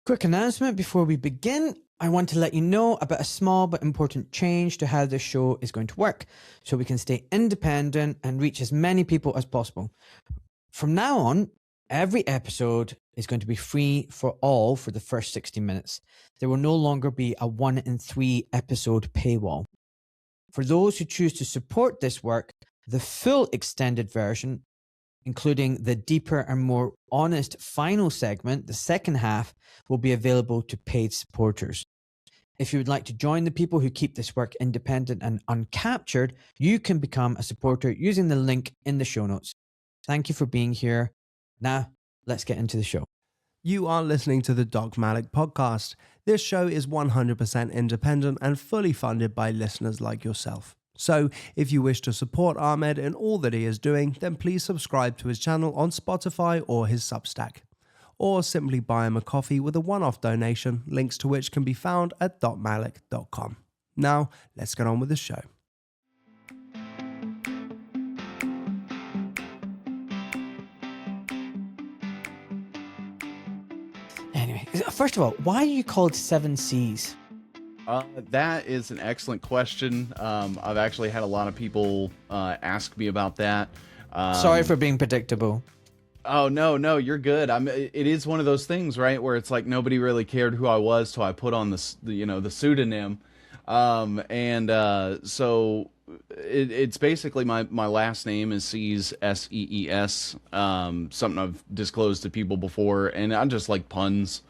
Quick announcement before we begin. I want to let you know about a small but important change to how this show is going to work so we can stay independent and reach as many people as possible. From now on, every episode is going to be free for all for the first 60 minutes. There will no longer be a 1 in 3 episode paywall. For those who choose to support this work, the full extended version, including the deeper and more honest final segment, the second half, will be available to paid supporters. If you would like to join the people who keep this work independent and uncaptured, you can become a supporter using the link in the show notes. Thank you for being here. Now, let's get into the show. You are listening to the Doc Malik podcast. This show is 100% independent and fully funded by listeners like yourself. So, if you wish to support Ahmed in all that he is doing, then please subscribe to his channel on Spotify or his Substack. Or simply buy him a coffee with a one-off donation, links to which can be found at docmalik.com. Now, let's get on with the show. Anyway, first of all, why are you called 7 C's? That is an excellent question. I've actually had a lot of people ask me about that. Sorry for being predictable. Oh, no, you're good. It is one of those things, right, where it's like nobody really cared who I was till I put on the pseudonym. So it's basically my last name is Sees, S-E-E-S, something I've disclosed to people before, and I just like puns.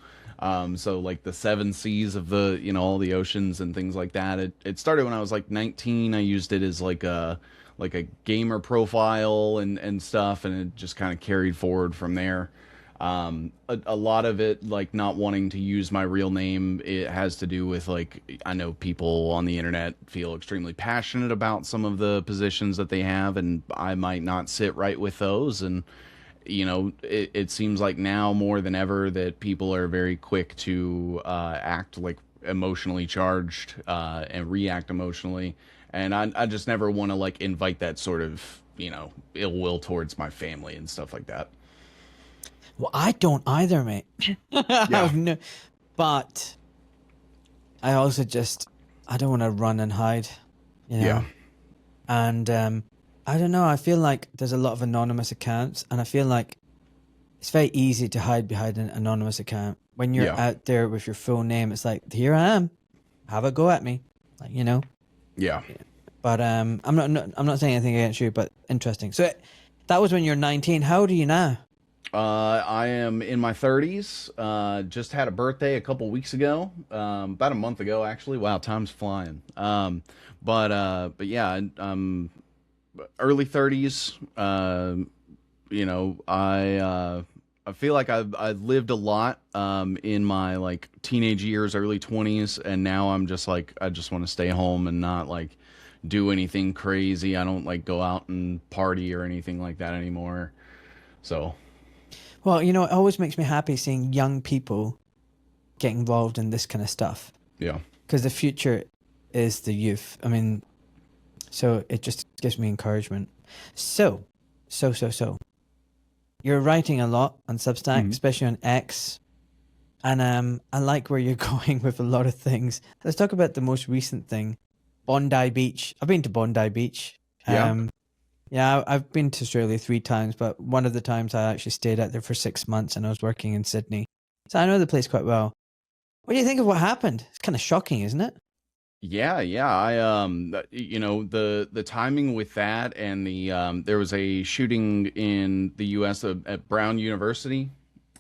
So like the 7 C's of the, all the oceans and things like that. It started when I was like 19. I used it as like a gamer profile and stuff, and it just kind of carried forward from there. A lot of it, like not wanting to use my real name, it has to do with like, I know people on the internet feel extremely passionate about some of the positions that they have, and I might not sit right with those. And it seems like now more than ever that people are very quick to act like emotionally charged and react emotionally. And I just never want to like invite that sort of, ill will towards my family and stuff like that. Well, I don't either, mate. Yeah. But I also I don't want to run and hide, Yeah. And I don't know. I feel like there's a lot of anonymous accounts, and I feel like it's very easy to hide behind an anonymous account. When you're out there with your full name, it's like, here I am, have a go at me, like, Yeah. But I'm not saying anything against you, but interesting. So that was when you're 19. How old are you now? I am in my 30s. Just had a birthday a couple weeks ago, about a month ago, actually. Wow, time's flying. But yeah, early 30s. I feel like I've lived a lot in my like teenage years, early 20s, and now I'm just like, I just want to stay home and not like do anything crazy. I don't like go out and party or anything like that anymore. So, well, it always makes me happy seeing young people get involved in this kind of stuff. Yeah. Because the future is the youth. I mean, so it just gives me encouragement. So. You're writing a lot on Substack, especially on X. And I like where you're going with a lot of things. Let's talk about the most recent thing, Bondi Beach. I've been to Bondi Beach. Yeah, I've been to Australia 3 times, but one of the times I actually stayed out there for 6 months, and I was working in Sydney. So I know the place quite well. What do you think of what happened? It's kind of shocking, isn't it? Yeah. I the timing with that, and the there was a shooting in the US at Brown University.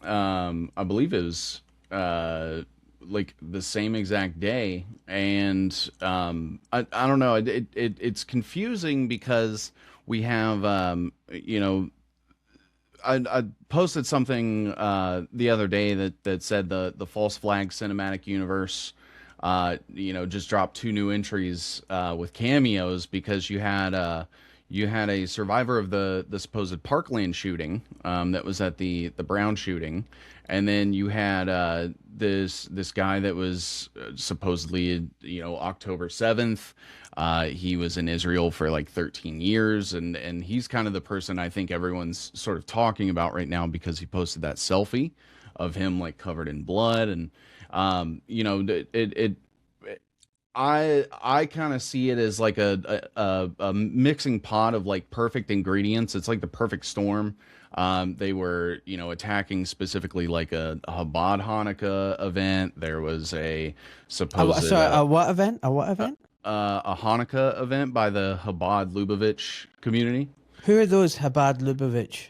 I believe it was like the same exact day, and I don't know, it's confusing because we have I posted something the other day that said the false flag cinematic universe just dropped 2 new entries with cameos, because you had a survivor of the supposed Parkland shooting that was at the Brown shooting, and then you had this guy that was supposedly October 7th. He was in Israel for like 13 years, and he's kind of the person I think everyone's sort of talking about right now, because he posted that selfie of him like covered in blood. And you know, I kind of see it as like a mixing pot of like perfect ingredients. It's like the perfect storm. They were, you know, attacking specifically like a Chabad Hanukkah event. There was a supposed A what event? A what event? a Hanukkah event by the Chabad Lubavitch community. Who are those Chabad Lubavitch?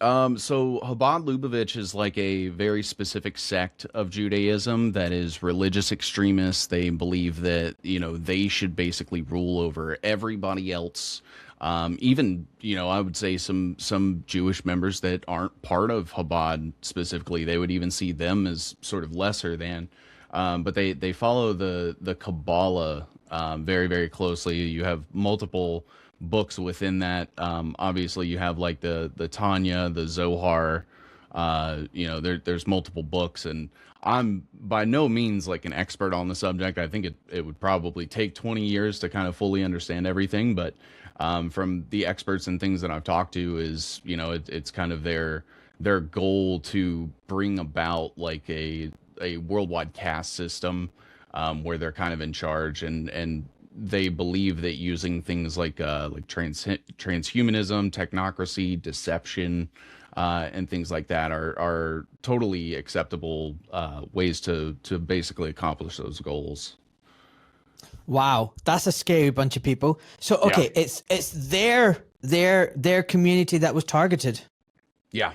So Chabad Lubavitch is like a very specific sect of Judaism that is religious extremists. They believe that, you know, they should basically rule over everybody else. Even, you know, I would say some Jewish members that aren't part of Chabad specifically, they would even see them as sort of lesser than. But they follow the Kabbalah very, very closely. You have multiple books within that. Obviously, you have like the Tanya, the Zohar. You know, there's multiple books, and I'm by no means like an expert on the subject. I think it would probably take 20 years to kind of fully understand everything, but from the experts and things that I've talked to, is, you know, it's kind of their goal to bring about like a worldwide caste system, where they're kind of in charge, and they believe that using things like transhumanism, technocracy, deception, and things like that are totally acceptable ways to basically accomplish those goals. Wow, that's a scary bunch of people. So okay, Yeah. it's their community that was targeted. Yeah.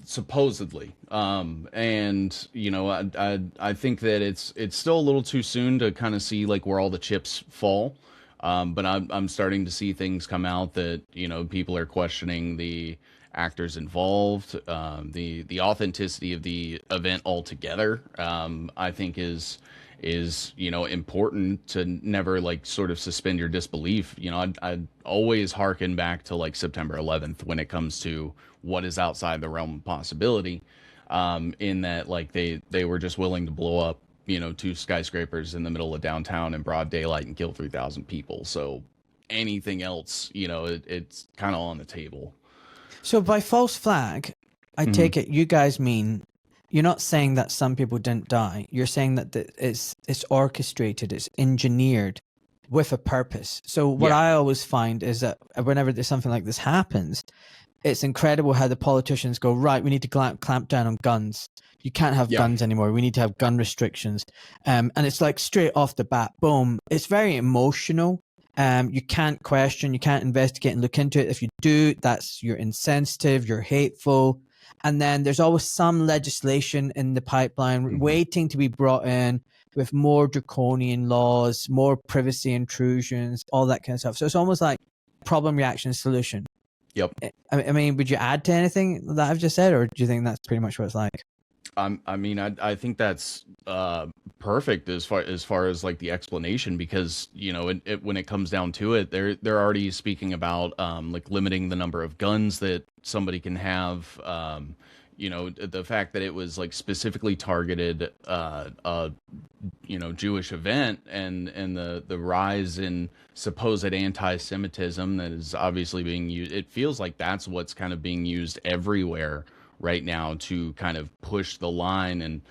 Supposedly. And you know, I think that it's still a little too soon to kind of see like where all the chips fall. But I'm starting to see things come out that, you know, people are questioning the actors involved, the authenticity of the event altogether. I think is, you know, important to never like sort of suspend your disbelief. You know, I'd always hearken back to like September 11th when it comes to what is outside the realm of possibility, in that like they were just willing to blow up, you know, 2 skyscrapers in the middle of downtown in broad daylight and kill 3,000 people. So anything else, you know, it's kind of on the table. So by false flag, I take it you guys mean, you're not saying that some people didn't die. You're saying that it's orchestrated, it's engineered with a purpose. So what Yeah. I always find is that whenever there's something like this happens, it's incredible how the politicians go, right, we need to clamp down on guns. You can't have Yeah. guns anymore. We need to have gun restrictions. And it's like straight off the bat, boom. It's very emotional. You can't question, you can't investigate and look into it. If you do, you're insensitive, you're hateful. And then there's always some legislation in the pipeline waiting to be brought in with more draconian laws, more privacy intrusions, all that kind of stuff. So it's almost like problem, reaction, solution. Yep. I mean, would you add to anything that I've just said, or do you think that's pretty much what it's like? I mean, I think that's perfect as far as like the explanation, because, you know, when it comes down to it, they're already speaking about like limiting the number of guns that somebody can have. You know, the fact that it was like specifically targeted, you know, Jewish event, and the rise in supposed anti-Semitism that is obviously being used. It feels like that's what's kind of being used everywhere right now to kind of push the line and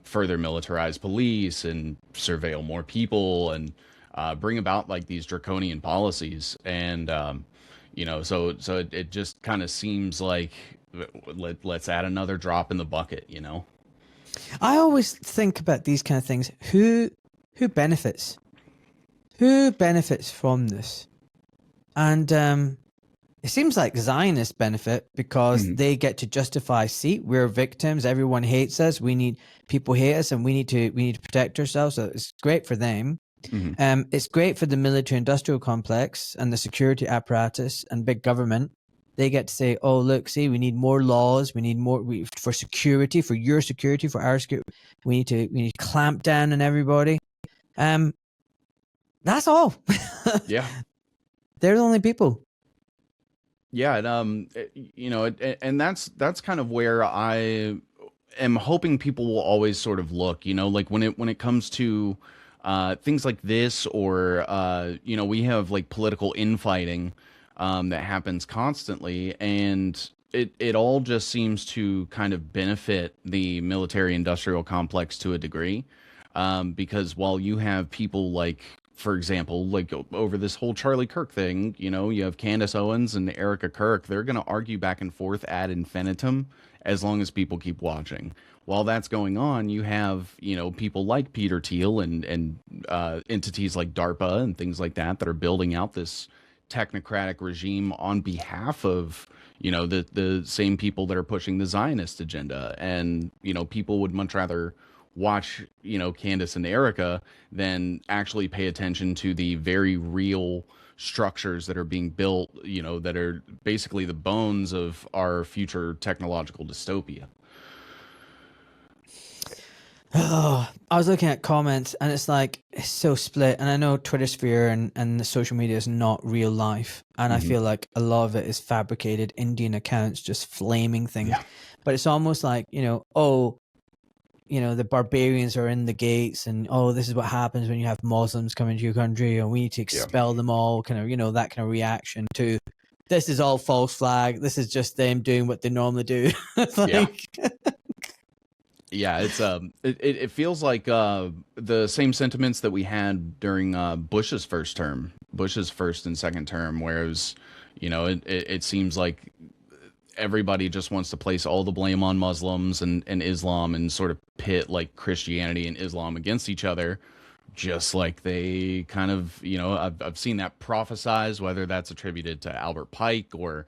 further militarize police and surveil more people and bring about like these draconian policies. And you know, so it just kind of seems like let's add another drop in the bucket, you know. I always think about these kind of things. Who benefits? Who benefits from this? And it seems like Zionists benefit because they get to justify, see, we're victims, everyone hates us, people hate us, and we need to protect ourselves. So it's great for them. It's great for the military industrial complex and the security apparatus and big government. They get to say, oh, look, see, we need more laws, we need more for security, for your security, for our security. We need to clamp down on everybody. That's all. Yeah. They're the only people. Yeah, and you know, and that's kind of where I am hoping people will always sort of look, you know, like when it comes to things like this, or you know, we have like political infighting that happens constantly, and it all just seems to kind of benefit the military industrial complex to a degree, because while you have people like, for example, like over this whole Charlie Kirk thing, you know, you have Candace Owens and Erica Kirk. They're going to argue back and forth ad infinitum as long as people keep watching. While that's going on, you have, you know, people like Peter Thiel and entities like DARPA and things like that are building out this technocratic regime on behalf of, you know, the same people that are pushing the Zionist agenda. And, you know, people would much rather watch, you know, Candace and Erica than actually pay attention to the very real structures that are being built, you know, that are basically the bones of our future technological dystopia. Oh, I was looking at comments and it's like, it's so split. And I know Twitter sphere and the social media is not real life. And I feel like a lot of it is fabricated Indian accounts just flaming things. Yeah. But it's almost like, you know, oh, you know, the barbarians are in the gates and, oh, this is what happens when you have Muslims come into your country and we need to expel them all, kind of, you know, that kind of reaction to this is all false flag. This is just them doing what they normally do. It's like... Yeah, it's it feels like the same sentiments that we had during Bush's first term, Bush's first and second term, where it was, you know, it seems like everybody just wants to place all the blame on Muslims and Islam and sort of pit like Christianity and Islam against each other, just like they kind of, you know, I've seen that prophesized, whether that's attributed to Albert Pike or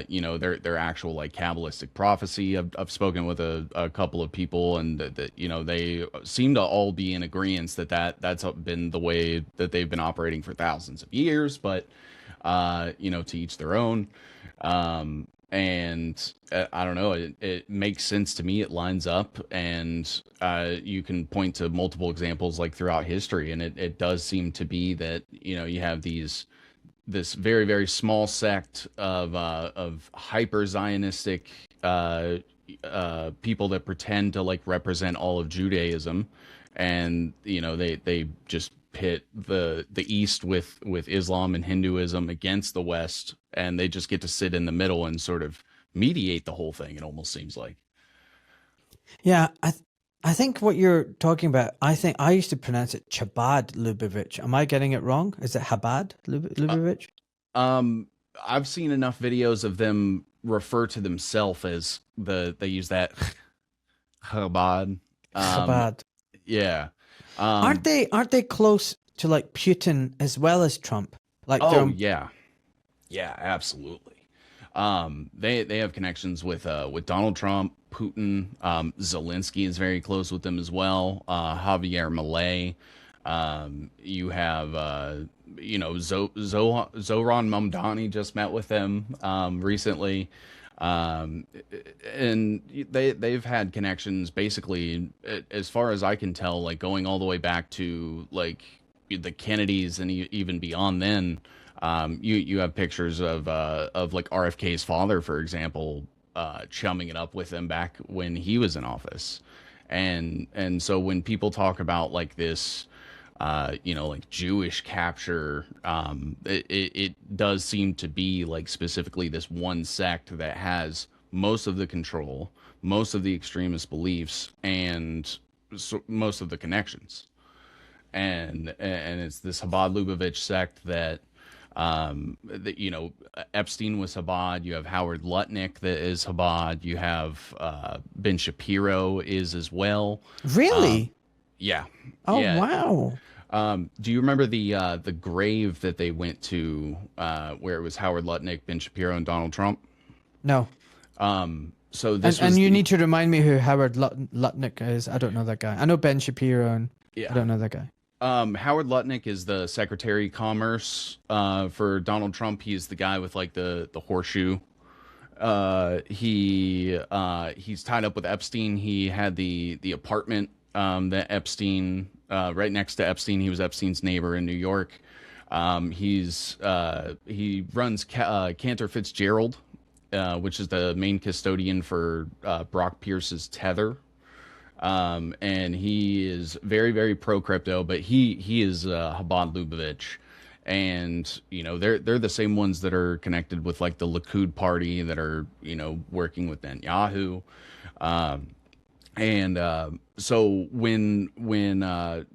you know, their actual like Kabbalistic prophecy. I've spoken with a couple of people, and that you know, they seem to all be in agreement that's been the way that they've been operating for thousands of years. But you know, to each their own. And I don't know, it makes sense to me. It lines up, and you can point to multiple examples like throughout history, and it does seem to be that, you know, you have this very, very small sect of hyper Zionistic people that pretend to like represent all of Judaism, and you know, they just pit the East with Islam and Hinduism against the West, and they just get to sit in the middle and sort of mediate the whole thing. It almost seems like. Yeah, I think what you're talking about, I think I used to pronounce it Chabad Lubavitch. Am I getting it wrong? Is it Chabad Lubavitch? I've seen enough videos of them refer to themselves as they use that Chabad. Chabad. Yeah. Aren't they close to like Putin as well as Trump? Like, yeah, absolutely. They have connections with Donald Trump, Putin. Zelensky is very close with them as well. Javier Milei. You have you know, Zoran Mamdani just met with them recently. And they've had connections basically, as far as I can tell, like going all the way back to like the Kennedys and even beyond then. You have pictures of like RFK's father, for example, chumming it up with them back when he was in office. And so when people talk about like this, you know, like Jewish capture, it does seem to be like specifically this one sect that has most of the control, most of the extremist beliefs, and most of the connections. And it's this Chabad Lubavitch sect that, you know, Epstein was Chabad. You have Howard Lutnick that is Chabad. You have Ben Shapiro is as well. Really? Yeah. Oh, yeah. wow. Do you remember the grave that they went to where it was Howard Lutnick, Ben Shapiro, and Donald Trump? No. So this and you need to remind me who Howard Lutnick is. I don't know that guy. I know Ben Shapiro, and I don't know that guy. Howard Lutnick is the Secretary of Commerce for Donald Trump. He's the guy with like the horseshoe. He's tied up with Epstein. He had the apartment that Epstein right next to Epstein. He was Epstein's neighbor in New York. He runs Cantor Fitzgerald, which is the main custodian for Brock Pierce's Tether. And he is very, very pro crypto, but he is Chabad Lubavitch, and they're the same ones that are connected with like the Likud party that are working with Netanyahu. So when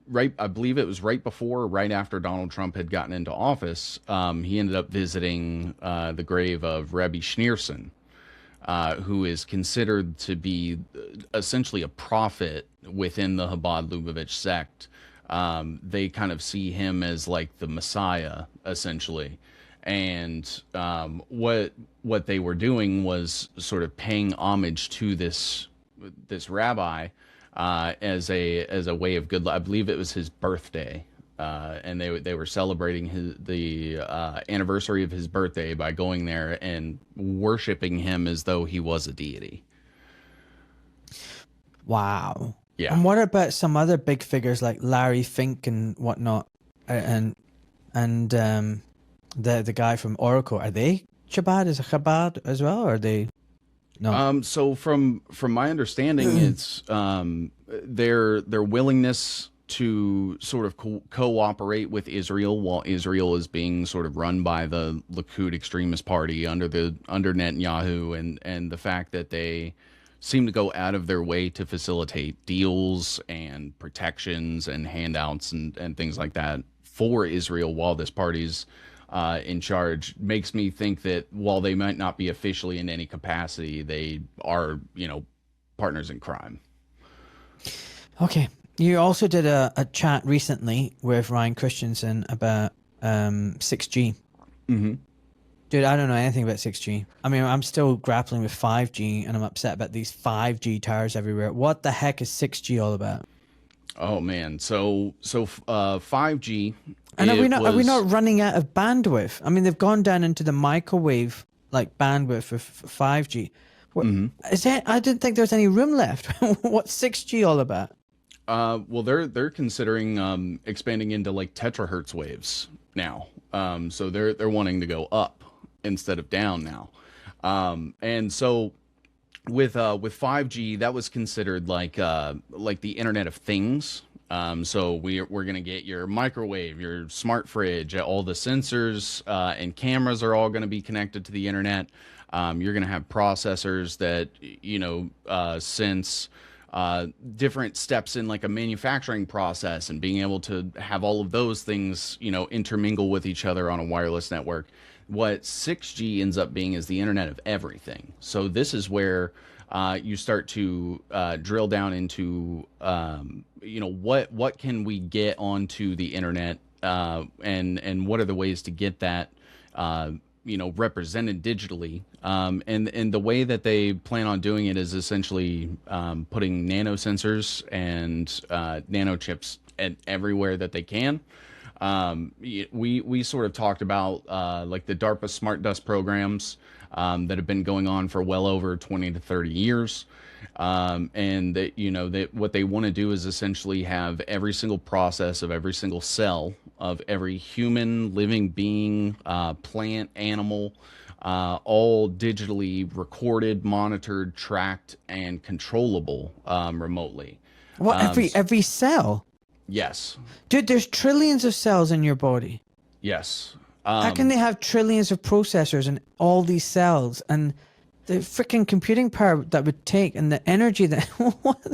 right, I believe it was right before or right after Donald Trump had gotten into office, he ended up visiting the grave of Rabbi Schneerson, who is considered to be essentially a prophet within the Chabad Lubavitch sect. They kind of see him as like the Messiah, essentially. And what they were doing was sort of paying homage to this rabbi as a way of good luck. I believe it was his birthday, and they were celebrating the anniversary of his birthday by going there and worshiping him as though he was a deity. Wow. Yeah. And what about some other big figures like Larry Fink and whatnot, and the guy from Oracle? Are they Chabad? Is it Chabad as well, or are they? No. So from my understanding, it's their willingness to sort of cooperate with Israel while Israel is being sort of run by the Likud extremist party under Netanyahu, and the fact that they seem to go out of their way to facilitate deals and protections and handouts and things like that for Israel while this party's in charge, makes me think that while they might not be officially in any capacity, they are, partners in crime. Okay. You also did a chat recently with Ryan Christensen about 6G. Mm-hmm. Dude, I don't know anything about 6G. I mean, I'm still grappling with 5G, and I'm upset about these 5G towers everywhere. What the heck is 6G all about? Oh man, so 5G. And are we not running out of bandwidth? I mean, they've gone down into the microwave like bandwidth of 5G. What, is that? I didn't think there was any room left. What's 6G all about? Well, they're considering expanding into like terahertz waves now. So they're wanting to go up instead of down now. And so with 5G, that was considered like the Internet of Things. So we're going to get your microwave, your smart fridge, all the sensors and cameras are all going to be connected to the internet. You're going to have processors that, sense different steps in like a manufacturing process, and being able to have all of those things, intermingle with each other on a wireless network. What 6G ends up being is the Internet of Everything. So this is where you start to drill down into, what can we get onto the internet, and what are the ways to get that, represented digitally. And the way that they plan on doing it is essentially putting nanosensors and nanochips everywhere that they can. We sort of talked about like the DARPA Smart Dust programs that have been going on for well over 20 to 30 years. And that, what they want to do is essentially have every single process of every single cell of every human, living being, plant, animal, all digitally recorded, monitored, tracked, and controllable remotely. What, every cell? Yes. Dude, there's trillions of cells in your body. Yes. How can they have trillions of processors in all these cells, and the freaking computing power that would take, and the energy that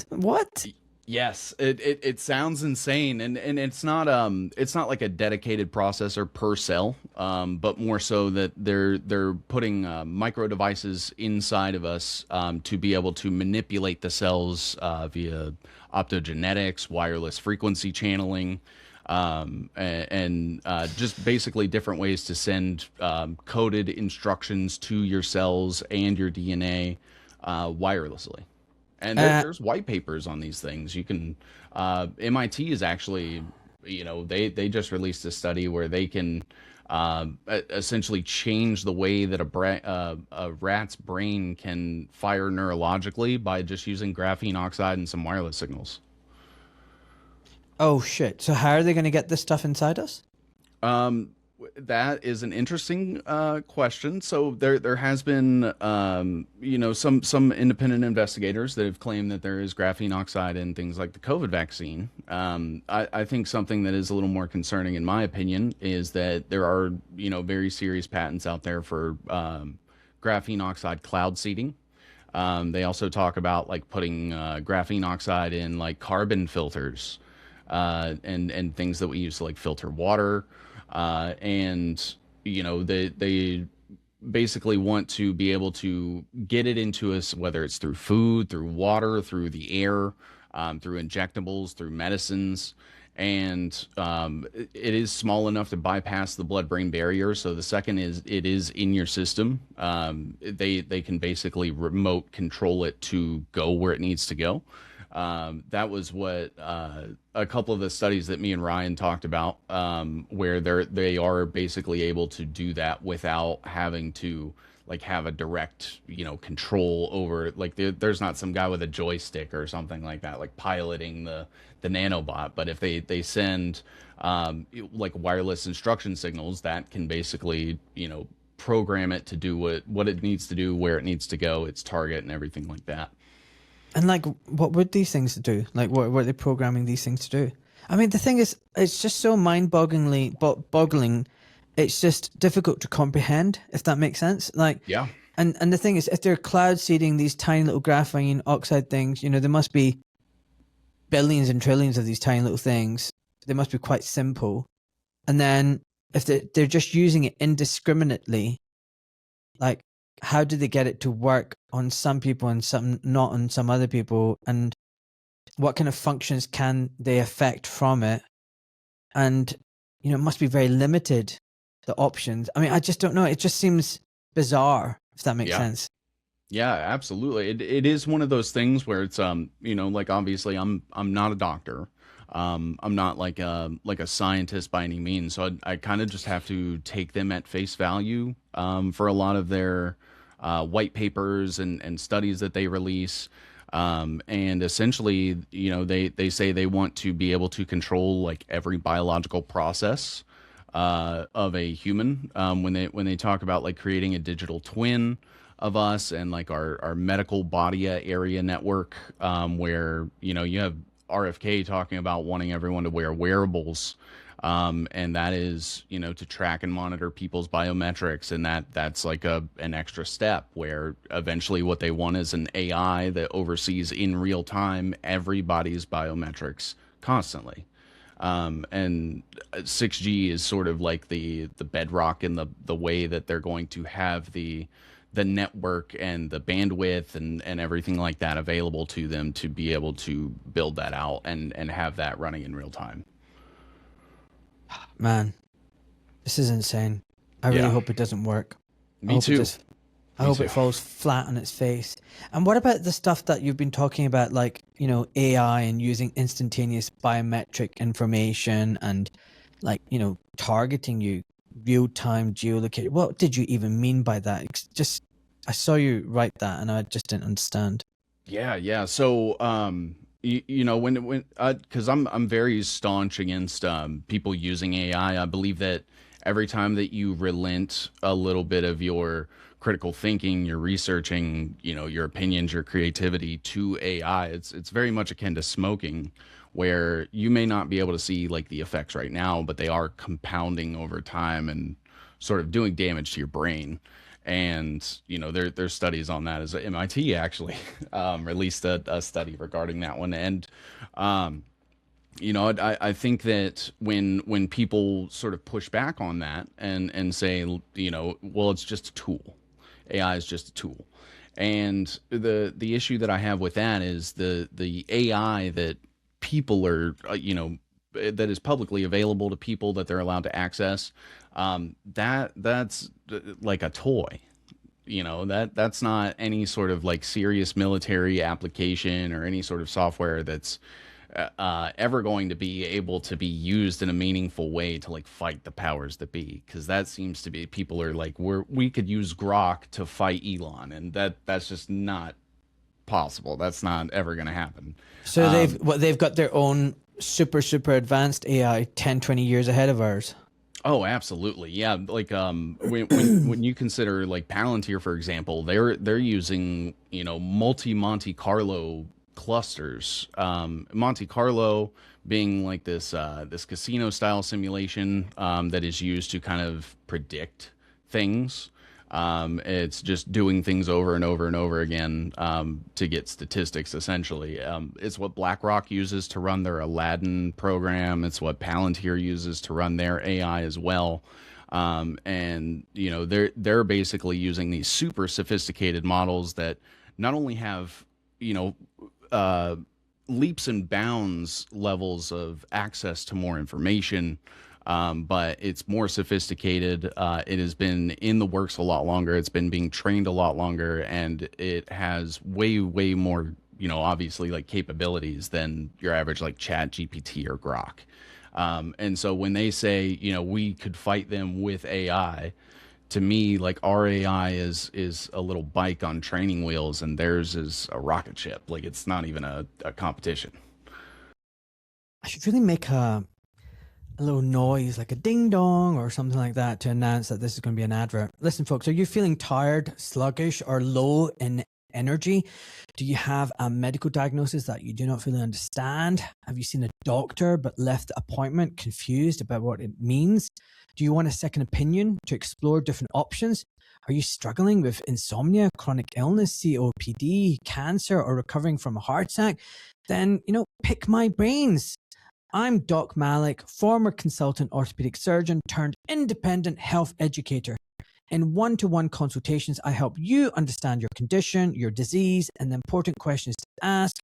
what? Yes, it sounds insane, and it's not like a dedicated processor per cell, but more so that they're putting micro devices inside of us to be able to manipulate the cells via optogenetics, wireless frequency channeling, and just basically different ways to send coded instructions to your cells and your DNA wirelessly. And there's white papers on these things. You can, MIT is actually, they just released a study where they can essentially change the way that a rat's brain can fire neurologically by just using graphene oxide and some wireless signals. Oh shit! So how are they going to get this stuff inside us? That is an interesting question. So there has been some independent investigators that have claimed that there is graphene oxide in things like the COVID vaccine. I think something that is a little more concerning, in my opinion, is that there are very serious patents out there for graphene oxide cloud seeding. They also talk about like putting graphene oxide in like carbon filters and things that we use to like filter water. And they basically want to be able to get it into us, whether it's through food, through water, through the air, through injectables, through medicines. And it is small enough to bypass the blood-brain barrier. So the second is it is in your system. They can basically remote control it to go where it needs to go. That was what a couple of the studies that me and Ryan talked about, where they are basically able to do that without having to like have a direct control over, like there's not some guy with a joystick or something like that like piloting the nanobot. But if they send like wireless instruction signals, that can basically program it to do what it needs to do, where it needs to go, its target, and everything like that. And like, what would these things do? Like, what were they programming these things to do? I mean, the thing is, it's just so boggling. It's just difficult to comprehend, if that makes sense. Like, Yeah. And the thing is, if they're cloud seeding these tiny little graphene oxide things, there must be billions and trillions of these tiny little things. They must be quite simple. And then if they're just using it indiscriminately, like, how do they get it to work on some people and some not on some other people? And what kind of functions can they affect from it? And, it must be very limited, the options. I mean, I just don't know. It just seems bizarre, if that makes sense. Yeah, absolutely. It is one of those things where it's like obviously I'm not a doctor. I'm not like a scientist by any means. So I kind of just have to take them at face value for a lot of their white papers and studies that they release. And essentially, they say they want to be able to control like every biological process of a human. When they talk about like creating a digital twin of us and like our medical body area network, where you have RFK talking about wanting everyone to wear wearables, and that is to track and monitor people's biometrics, and that's like an extra step where eventually what they want is an AI that oversees in real time everybody's biometrics constantly. And 6G is sort of like the bedrock in the way that they're going to have the network and the bandwidth and everything like that available to them to be able to build that out and have that running in real time. Man, this is insane. I really hope it doesn't work. Me too. I hope it falls flat on its face. And what about the stuff that you've been talking about, like, AI and using instantaneous biometric information and like, targeting you, real-time geolocation? What did you even mean by that? I saw you write that and I just didn't understand. Yeah. So, when because I'm very staunch against people using AI. I believe that every time that you relent a little bit of your critical thinking, your researching, your opinions, your creativity to AI, it's very much akin to smoking, where you may not be able to see like the effects right now, but they are compounding over time and sort of doing damage to your brain. And there's studies on that, as MIT actually released a study regarding that one. And I think that when people sort of push back on that and say, well, it's just a tool. AI is just a tool. And the issue that I have with that is the AI that people are, that is publicly available to people that they're allowed to access. That's like a toy. That's not any sort of like serious military application or any sort of software that's ever going to be able to be used in a meaningful way to like fight the powers that be, because that seems to be, people are like, we could use Grok to fight Elon, and that's just not possible. That's not ever going to happen. So they've got their own super advanced AI 10-20 years ahead of ours. Oh, absolutely. Yeah, like when you consider like Palantir, for example, they're using, multi Monte Carlo clusters. Monte Carlo being like this casino style simulation that is used to kind of predict things. It's just doing things over and over and over again to get statistics, essentially. It's what BlackRock uses to run their Aladdin program. It's what Palantir uses to run their AI as well. And they're basically using these super sophisticated models that not only have you know uh, leaps and bounds levels of access to more information, but it's more sophisticated. It has been in the works a lot longer. It's been being trained a lot longer, and it has way more, obviously like capabilities than your average like Chat GPT or Grok. And so when they say, we could fight them with AI, to me, like our AI is a little bike on training wheels, and theirs is a rocket ship. Like it's not even a competition. I should really make a little noise, like a ding dong or something like that, to announce that this is going to be an advert. Listen, folks, are you feeling tired, sluggish, or low in energy? Do you have a medical diagnosis that you do not fully understand? Have you seen a doctor but left the appointment confused about what it means? Do you want a second opinion to explore different options? Are you struggling with insomnia, chronic illness, COPD, cancer, or recovering from a heart attack? Then, pick my brains. I'm Doc Malik, former consultant orthopedic surgeon turned independent health educator. In one-to-one consultations, I help you understand your condition, your disease, and the important questions to ask.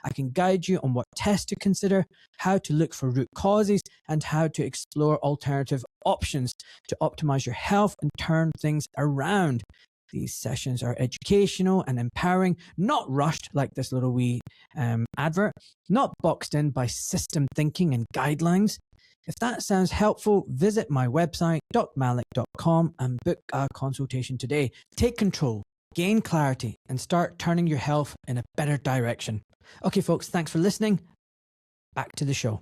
I can guide you on what tests to consider, how to look for root causes, and how to explore alternative options to optimize your health and turn things around. These sessions are educational and empowering, not rushed like this little wee advert, not boxed in by system thinking and guidelines. If that sounds helpful, visit my website, docmalik.com, and book a consultation today. Take control, gain clarity, and start turning your health in a better direction. Okay, folks, thanks for listening. Back to the show.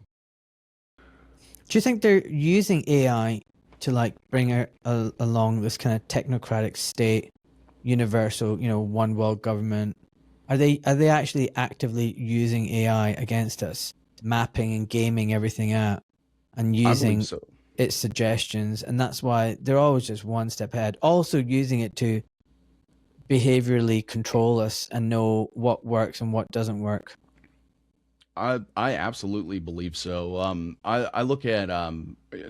Do you think they're using AI to like bring along this kind of technocratic state, universal, one world government? Are they actually actively using AI against us, mapping and gaming everything out and I believe using so. its suggestions? And that's why they're always just one step ahead. Also using it to behaviorally control us and know what works and what doesn't work. I absolutely believe so. I look at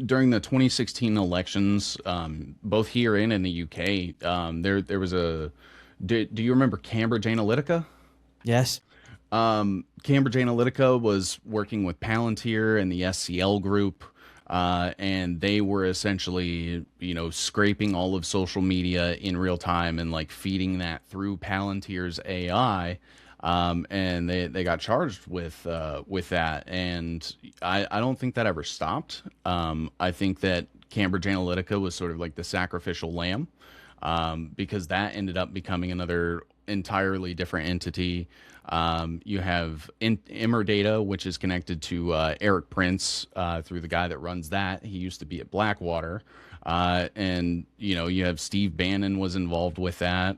during the 2016 elections, both here and in the UK. There was a. Do you remember Cambridge Analytica? Yes. Cambridge Analytica was working with Palantir and the SCL group, and they were essentially, scraping all of social media in real time and like feeding that through Palantir's AI. And they got charged with that, and I don't think that ever stopped. I think that Cambridge Analytica was sort of like the sacrificial lamb, because that ended up becoming another entirely different entity. You have Data, which is connected to Eric Prince through the guy that runs that. He used to be at Blackwater. And you have Steve Bannon was involved with that.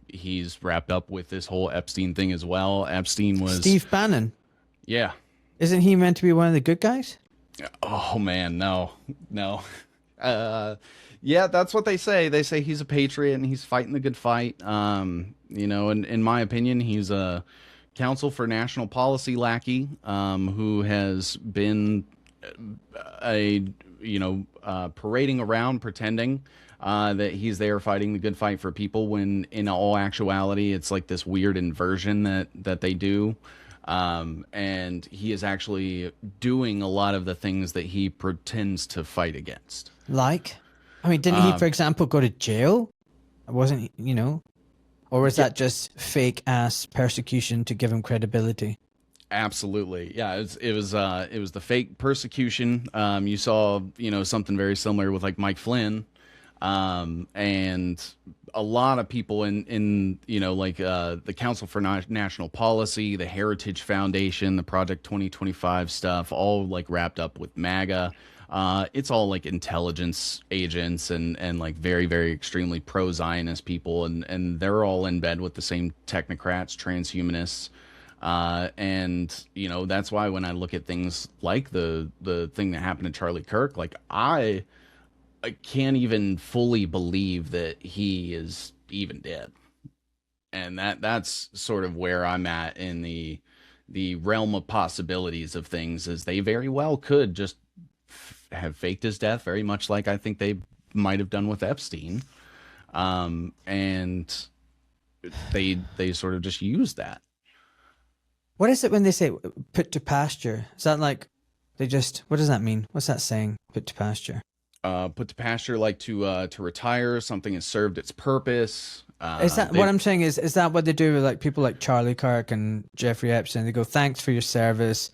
He's wrapped up with this whole Epstein thing as well. Epstein was Steve Bannon. Yeah. Isn't he meant to be one of the good guys? Oh man, no. Yeah, that's what they say. They say he's a patriot and he's fighting the good fight. In my opinion, he's a Council for National Policy lackey, who has been parading around pretending that he's there fighting the good fight for people, when in all actuality it's like this weird inversion that they do. And he is actually doing a lot of the things that he pretends to fight against. Didn't he, for example, go to jail? Wasn't he, or was that just fake ass persecution to give him credibility? Absolutely. Yeah, it was the fake persecution. You saw, something very similar with like Mike Flynn. And a lot of people in the Council for National Policy, the Heritage Foundation, the Project 2025 stuff, all like wrapped up with MAGA. It's all like intelligence agents and like very, very extremely pro-Zionist people, and they're all in bed with the same technocrats, transhumanists. And you know, that's why when I look at things like the thing that happened to Charlie Kirk, like I can't even fully believe that he is even dead. And that's sort of where I'm at in the realm of possibilities of things, is they very well could just have faked his death, very much like I think they might have done with Epstein. And they sort of just use that. What is it when they say put to pasture? Is that like they just, what does that mean? What's that saying? Put to pasture. Put to pasture, like to retire. Something has served its purpose. Is that what I'm saying? Is that what they do with like people like Charlie Kirk and Jeffrey Epstein? They go, thanks for your service.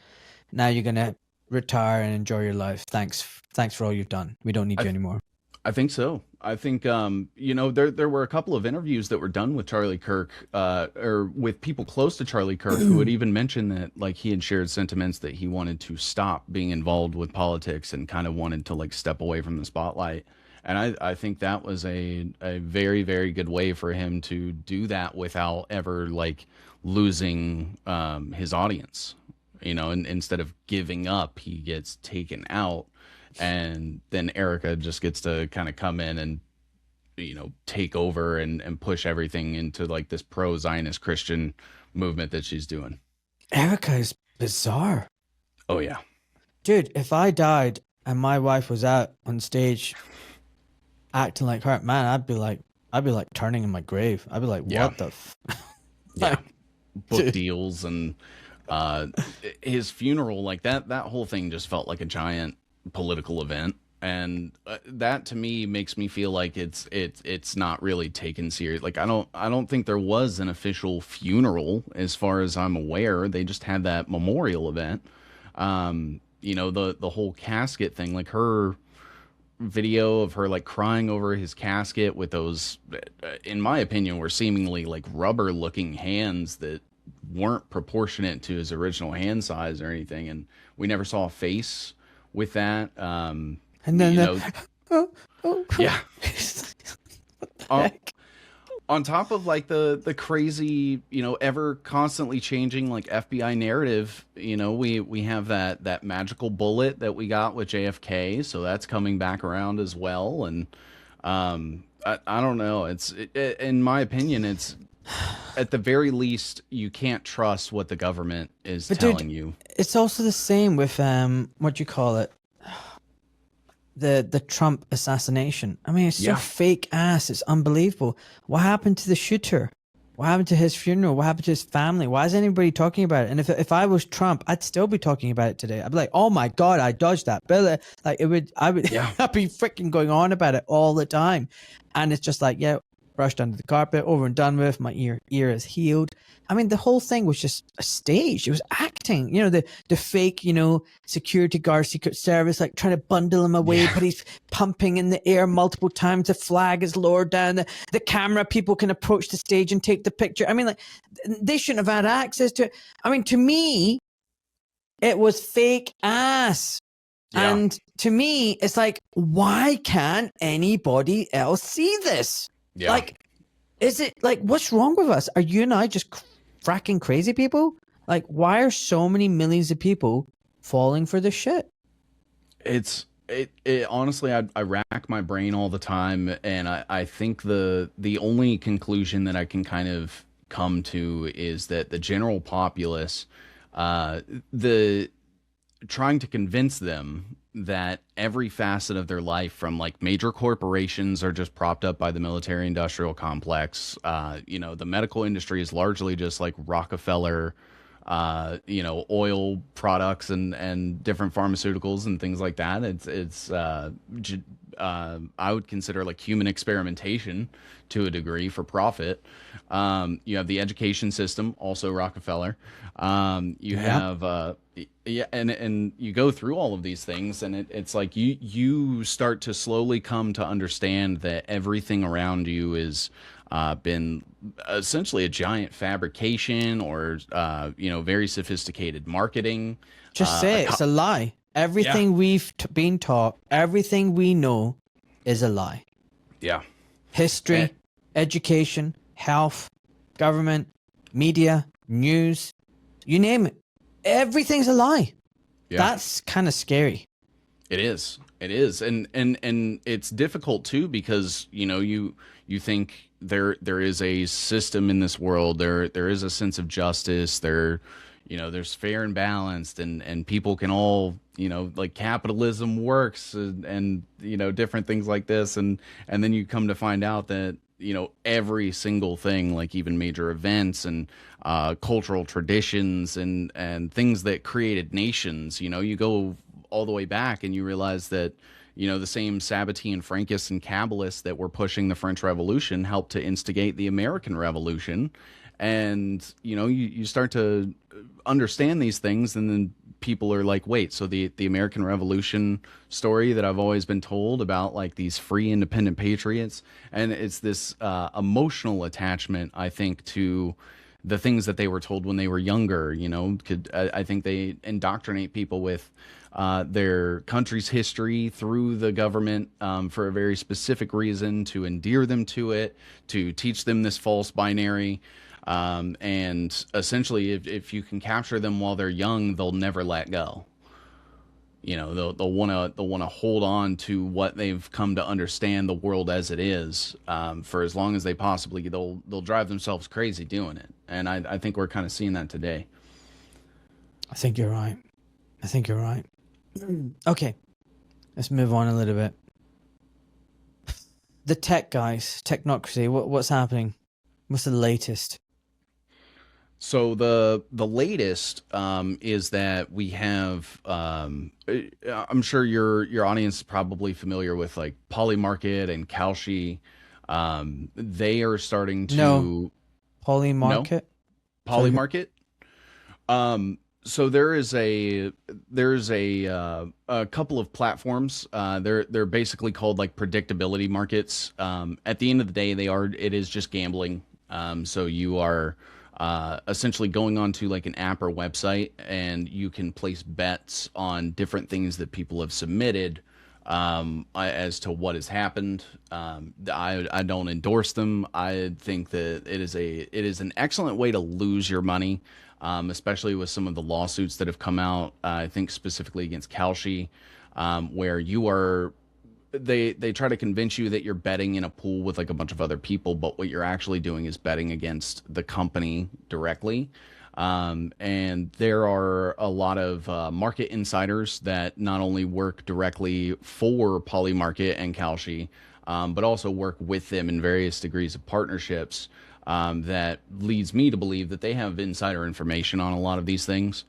Now you're gonna retire and enjoy your life. Thanks for all you've done. We don't need you anymore. I think so. I think you know, there were a couple of interviews that were done with Charlie Kirk, or with people close to Charlie Kirk, who had even mentioned that like he had shared sentiments that he wanted to stop being involved with politics and kind of wanted to like step away from the spotlight. And I think that was a very, very good way for him to do that without ever like losing his audience. You know, and instead of giving up, he gets taken out. And then Erica just gets to kind of come in and, you know, take over and push everything into like this pro-Zionist Christian movement that she's doing. Erica is bizarre. Oh, yeah. Dude, if I died and my wife was out on stage acting like her, man, I'd be like turning in my grave. I'd be like, what the yeah. Book deals and his funeral, like that whole thing just felt like a giant political event, and that to me makes me feel like it's not really taken serious. Like I don't think there was an official funeral as far as I'm aware. They just had that memorial event. You know, the whole casket thing, like her video of her like crying over his casket with those, in my opinion, were seemingly like rubber looking hands that weren't proportionate to his original hand size or anything, and we never saw a face with that. And then yeah. On top of like the crazy, you know, ever constantly changing like FBI narrative, you know, we have that magical bullet that we got with JFK, so that's coming back around as well. And I don't know, in my opinion, it's at the very least you can't trust what the government is telling you. It's also the same with what do you call it, the Trump assassination. I mean, it's so fake ass. It's unbelievable. What happened to the shooter? What happened to his funeral? What happened to his family? Why is anybody talking about it? And if I was Trump, I'd still be talking about it today. I'd be like, oh my God, I dodged that bullet. Like I would I'd be freaking going on about it all the time. And it's just like, yeah, brushed under the carpet, over and done with. My ear is healed. I mean, the whole thing was just a stage. It was acting. You know, the fake, you know, security guard, Secret Service, like trying to bundle him away, but he's pumping in the air multiple times. The flag is lowered down. The camera people can approach the stage and take the picture. I mean, like, they shouldn't have had access to it. I mean, to me, it was fake ass. Yeah. And to me, it's like, why can't anybody else see this? Yeah. Like, is it like, what's wrong with us? Are you and I just fracking crazy people? Like, why are so many millions of people falling for this shit? It honestly, I rack my brain all the time, and I think the only conclusion that I can kind of come to is that the general populace, trying to convince them that every facet of their life, from like major corporations, are just propped up by the military industrial complex. You know, the medical industry is largely just like Rockefeller, you know, oil products and different pharmaceuticals and things like that. I would consider like human experimentation to a degree for profit. You have the education system, also Rockefeller. You have, and you go through all of these things, and it's like you start to slowly come to understand that everything around you is been essentially a giant fabrication, or you know, very sophisticated marketing. Just say it's a lie. Everything we've been taught, everything we know is a lie. Yeah. History, education, health, government, media, news, you name it. Everything's a lie. Yeah. That's kind of scary. It is. It is. And it's difficult too, because, you know, you think there is a system in this world. There is a sense of justice. You know, there's fair and balanced, and people can all, you know, like capitalism works, and you know, different things like this. And then you come to find out that, you know, every single thing, like even major events and cultural traditions and things that created nations, you know, you go all the way back and you realize that, you know, the same Sabbatean, Frankists, and Kabbalists that were pushing the French Revolution helped to instigate the American Revolution. And, you know, you start to understand these things, and then people are like, wait, so the American Revolution story that I've always been told about, like these free independent patriots, and it's this emotional attachment, I think, to the things that they were told when they were younger. You know, I think they indoctrinate people with their country's history through the government for a very specific reason, to endear them to it, to teach them this false binary. And essentially, if you can capture them while they're young, they'll never let go. You know, they'll want to hold on to what they've come to understand the world as it is, for as long as they possibly. They'll drive themselves crazy doing it, and I think we're kind of seeing that today. I think you're right. Okay, let's move on a little bit. The tech guys, technocracy. What's happening? What's the latest? So the latest is that we have. I'm sure your audience is probably familiar with like Polymarket and Kalshi. They are starting to. No. Polymarket. No? Polymarket. So there's a couple of platforms. They're basically called like predictability markets. At the end of the day, it is just gambling. So you are essentially going onto like an app or website, and you can place bets on different things that people have submitted as to what has happened. I don't endorse them. I think that it is an excellent way to lose your money. Especially with some of the lawsuits that have come out, I think specifically against Kalshi, where they try to convince you that you're betting in a pool with like a bunch of other people, but what you're actually doing is betting against the company directly. And there are a lot of market insiders that not only work directly for Polymarket and Kalshi, but also work with them in various degrees of partnerships. That leads me to believe that they have insider information on a lot of these things.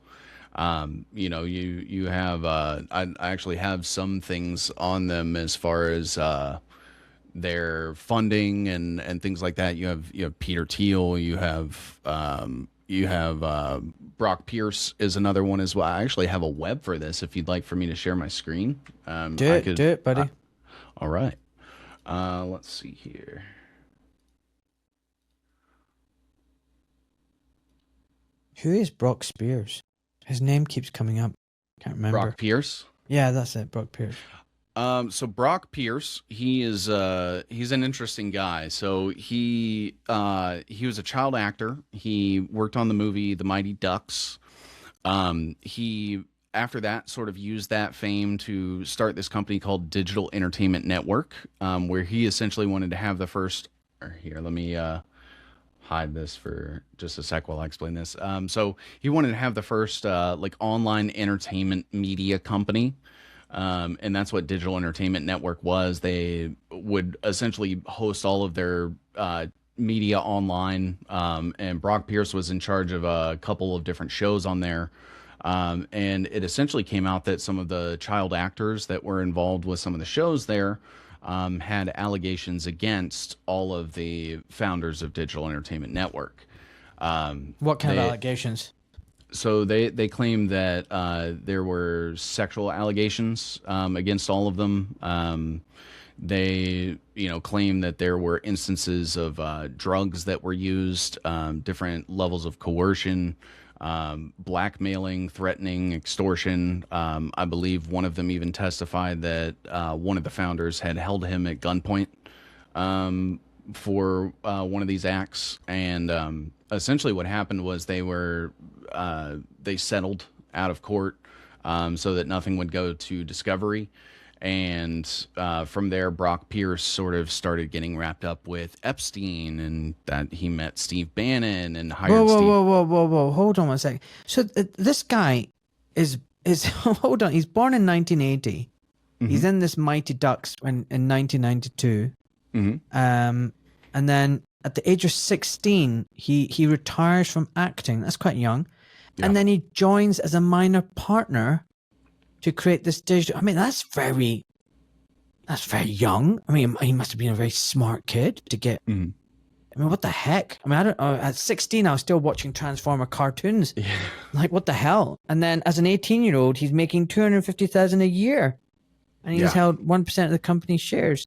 You know, you have, I actually have some things on them as far as, their funding and things like that. You have Peter Thiel, you have Brock Pierce is another one as well. I actually have a web for this if you'd like for me to share my screen. Do it, buddy. All right. Let's see here. Who is Brock Spears? His name keeps coming up. Can't remember. Brock Pierce? Yeah, that's it. Brock Pierce. So Brock Pierce, he's an interesting guy. So he was a child actor. He worked on the movie The Mighty Ducks. He after that sort of used that fame to start this company called Digital Entertainment Network, where he essentially wanted to have the first. Here, let me hide this for just a sec while I explain this. So he wanted to have the first like online entertainment media company. And that's what Digital Entertainment Network was. They would essentially host all of their media online. And Brock Pierce was in charge of a couple of different shows on there. And it essentially came out that some of the child actors that were involved with some of the shows there had allegations against all of the founders of Digital Entertainment Network. What kind of allegations? So they claim that there were sexual allegations against all of them. They claim that there were instances of drugs that were used, different levels of coercion, blackmailing, threatening, extortion. I believe one of them even testified that one of the founders had held him at gunpoint for one of these acts. And essentially what happened was they settled out of court so that nothing would go to discovery. And from there, Brock Pierce sort of started getting wrapped up with Epstein, and that he met Steve Bannon and hired Whoa. Hold on one second. So this guy is hold on. He's born in 1980. He's in this Mighty Ducks in 1992. And then at the age of 16, he retires from acting. That's quite young. Yeah. And then he joins as a minor partner to create this digital. I mean, that's very young. I mean, he must have been a very smart kid to get. I mean, what the heck? I mean, I don't know. At 16, I was still watching Transformer cartoons. Yeah. Like, what the hell? And then as an 18-year-old, he's making $250,000 a year, and he's held 1% of the company's shares.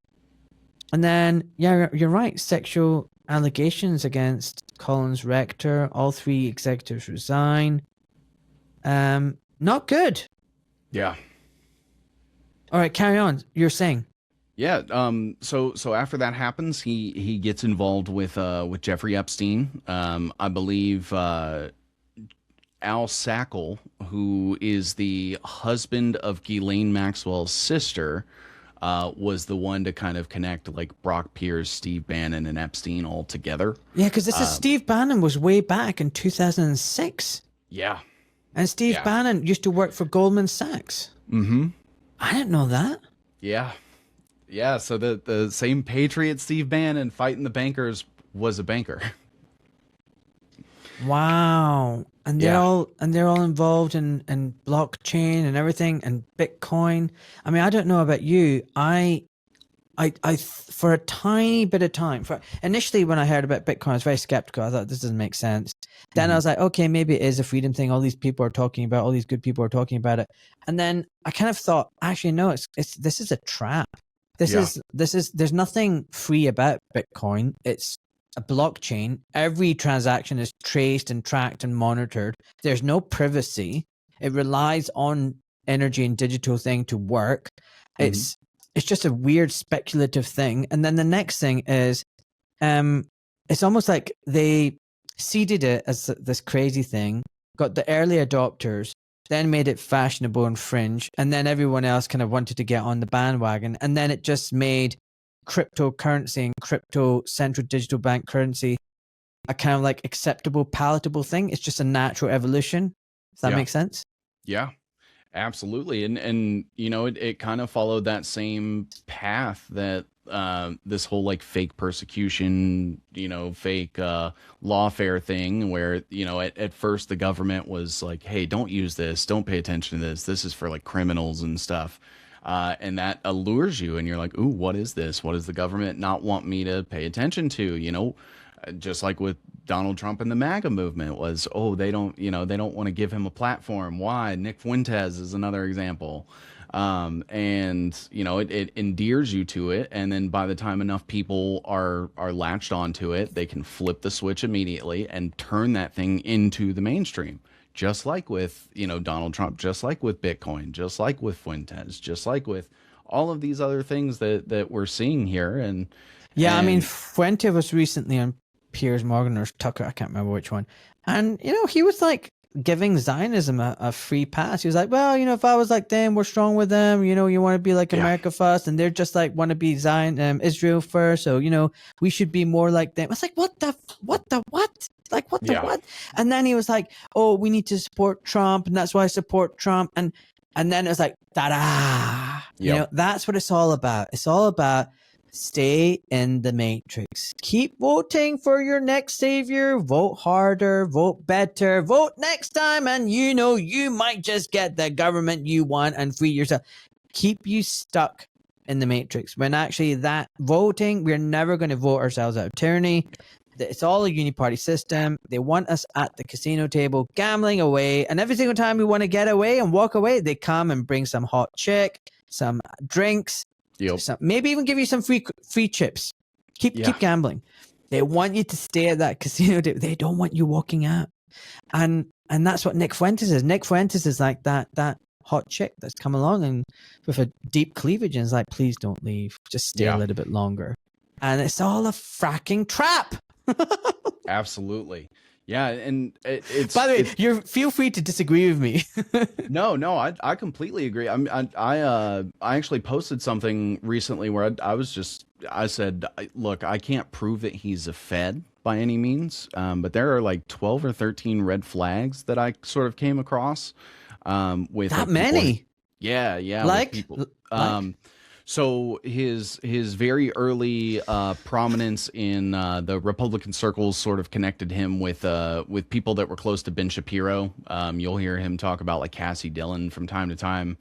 And then, yeah, you're right. Sexual allegations against Collins Rector. All 3 executives resign. Not good. Yeah. All right, carry on. You're saying. Yeah. So after that happens, he gets involved with Jeffrey Epstein. I believe Al Sackle, who is the husband of Ghislaine Maxwell's sister, was the one to kind of connect like Brock Pierce, Steve Bannon, and Epstein all together. Yeah, because this is Steve Bannon was way back in 2006. Yeah. And Steve Bannon used to work for Goldman Sachs. I didn't know that. Yeah. Yeah, so the same patriot Steve Bannon fighting the bankers was a banker. Wow. And they're all involved in blockchain and everything and Bitcoin. I mean, I don't know about you. I for a tiny bit of time, initially when I heard about Bitcoin, I was very skeptical. I thought this doesn't make sense. Then I was like, okay, maybe it is a freedom thing. All these people are talking about, all these good people are talking about it. And then I kind of thought, actually, no, this is a trap. This is there's nothing free about Bitcoin. It's a blockchain. Every transaction is traced and tracked and monitored. There's no privacy. It relies on energy and digital thing to work. It's just a weird speculative thing. And then the next thing is, it's almost like they seeded it as this crazy thing, got the early adopters, then made it fashionable and fringe, and then everyone else kind of wanted to get on the bandwagon. And then it just made cryptocurrency and crypto central digital bank currency a kind of like acceptable, palatable thing. It's just a natural evolution. Does that make sense? Yeah. Absolutely. And you know, it kind of followed that same path that this whole like fake persecution, you know, fake lawfare thing where, you know, at first the government was like, hey, don't use this. Don't pay attention to this. This is for like criminals and stuff. And that allures you and you're like, ooh, what is this? What does the government not want me to pay attention to? You know, just like with Donald Trump and the MAGA movement was, oh, they don't want to give him a platform. Why? Nick Fuentes is another example. And you know, it endears you to it. And then by the time enough people are latched onto it, they can flip the switch immediately and turn that thing into the mainstream. Just like with, you know, Donald Trump, just like with Bitcoin, just like with Fuentes, just like with all of these other things that we're seeing here. And I mean, Fuente was recently on Piers Morgan or Tucker, I can't remember which one. And, you know, he was like giving Zionism a free pass. He was like, well, you know, if I was like them, we're strong with them. You know, you want to be like America first, and they're just like want to be Israel first. So, you know, we should be more like them. It's like, what the what? Like, what the what? And then he was like, oh, we need to support Trump, and that's why I support Trump. And then it was like, da-da. You know, that's what it's all about. It's all about stay in the matrix. Keep voting for your next savior. Vote harder, vote better, vote next time, and you know, you might just get the government you want and free yourself. Keep you stuck in the matrix. When actually that voting, we're never going to vote ourselves out of tyranny. It's all a uniparty system. They want us at the casino table, gambling away. And every single time we want to get away and walk away, they come and bring some hot chick, some drinks, maybe even give you some free chips. Keep gambling. They want you to stay at that casino table. They don't want you walking out. And And that's what Nick Fuentes is. Nick Fuentes is like that hot chick that's come along and with a deep cleavage and is like, please don't leave. Just stay a little bit longer. And it's all a fracking trap. Absolutely. Yeah, and it's. By the way, you feel free to disagree with me. No, I completely agree. I actually posted something recently where I said, look, I can't prove that he's a Fed by any means, but there are like 12 or 13 red flags that I sort of came across. With that like, many? Yeah. Like, with people. So his very early prominence in the Republican circles sort of connected him with people that were close to Ben Shapiro. You'll hear him talk about like Cassie Dillon from time to time.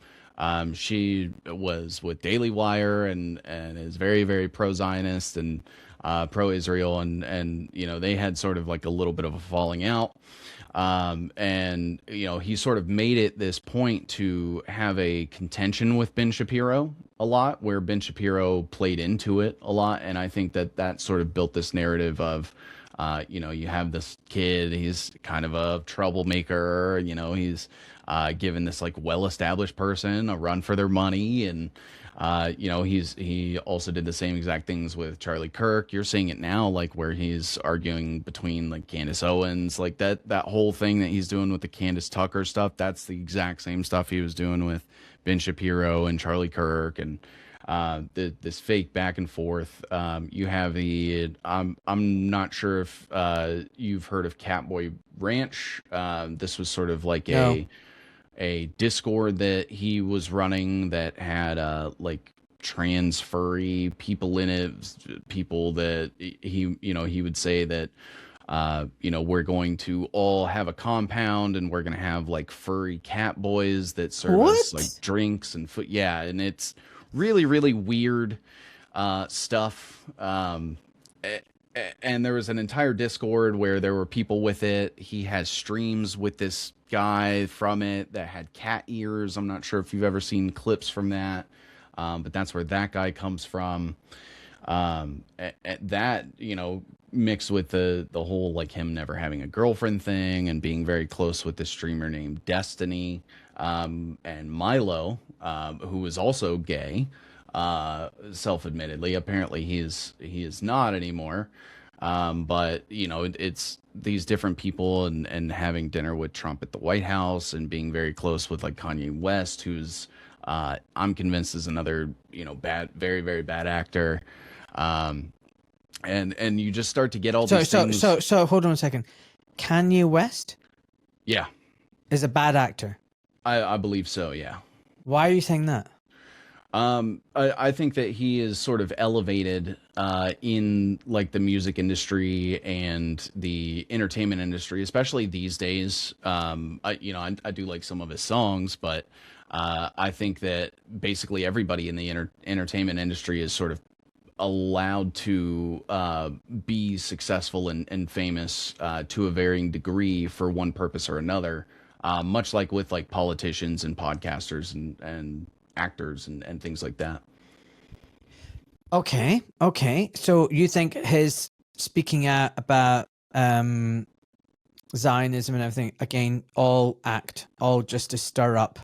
She was with Daily Wire and is very, very pro-Zionist and pro-Israel, and you know, they had sort of like a little bit of a falling out. And you know, he sort of made it this point to have a contention with Ben Shapiro a lot, where Ben Shapiro played into it a lot. And I think that sort of built this narrative of, you know, you have this kid, he's kind of a troublemaker, you know, he's given this like well-established person a run for their money. And, you know, he also did the same exact things with Charlie Kirk. You're seeing it now, like where he's arguing between like Candace Owens, like that whole thing that he's doing with the Candace Tucker stuff. That's the exact same stuff he was doing with Ben Shapiro and Charlie Kirk, and this fake back and forth. You have the I'm not sure if you've heard of Catboy Ranch. This was sort of like a Discord that he was running that had like trans furry people in it, people that he would say that you know, we're going to all have a compound and we're going to have like furry cat boys that serve us like drinks and food. Yeah. And it's really, really weird stuff. And there was an entire Discord where there were people with it. He has streams with this guy from it that had cat ears. I'm not sure if you've ever seen clips from that, but that's where that guy comes from. That, you know, mixed with the whole like him never having a girlfriend thing and being very close with this streamer named Destiny, and Milo, who is also gay, self-admittedly. Apparently he is not anymore. But you know, it's these different people and having dinner with Trump at the White House and being very close with like Kanye West, who's I'm convinced is another, you know, very, very bad actor. And you just start to get all these things. So hold on a second. Kanye West? Yeah. Is a bad actor. I believe so, yeah. Why are you saying that? I think that he is sort of elevated in like the music industry and the entertainment industry, especially these days. I do like some of his songs, but I think that basically everybody in the entertainment industry is sort of allowed to be successful and famous to a varying degree for one purpose or another, much like with like politicians and podcasters and actors and things like that. Okay. So you think his speaking out about Zionism and everything, again, all just to stir up?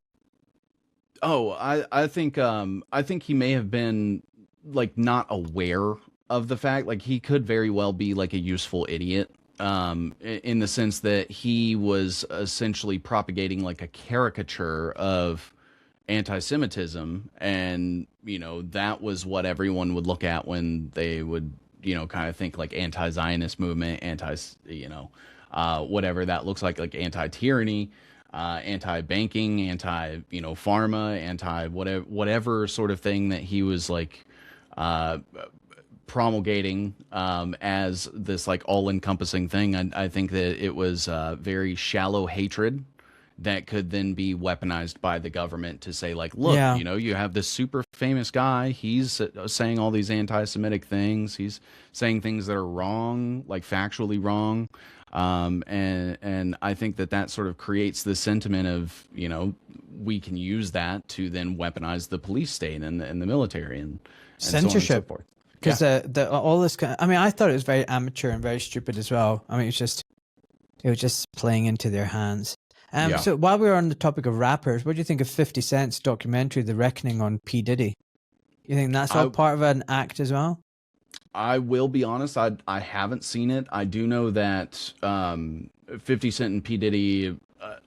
Oh, I think he may have been like not aware of the fact, like he could very well be like a useful idiot, in the sense that he was essentially propagating like a caricature of anti-Semitism, and you know, that was what everyone would look at when they would, you know, kind of think like anti-Zionist movement, whatever that looks like anti-tyranny, anti-banking, pharma, whatever sort of thing that he was like promulgating as this like all-encompassing thing. I think that it was very shallow hatred that could then be weaponized by the government to say like, look, you know, you have this super famous guy, he's saying all these anti-Semitic things, he's saying things that are wrong, like factually wrong. And I think that sort of creates the sentiment of, you know, we can use that to then weaponize the police state and the military and censorship. So on and so forth. Because all this, I mean, I thought it was very amateur and very stupid as well. I mean, it's just It was just playing into their hands. Yeah. So while we were on the topic of rappers, what do you think of 50 Cent's documentary, The Reckoning on P. Diddy? You think that's all part of an act as well? I will be honest, I haven't seen it. I do know that 50 Cent and P. Diddy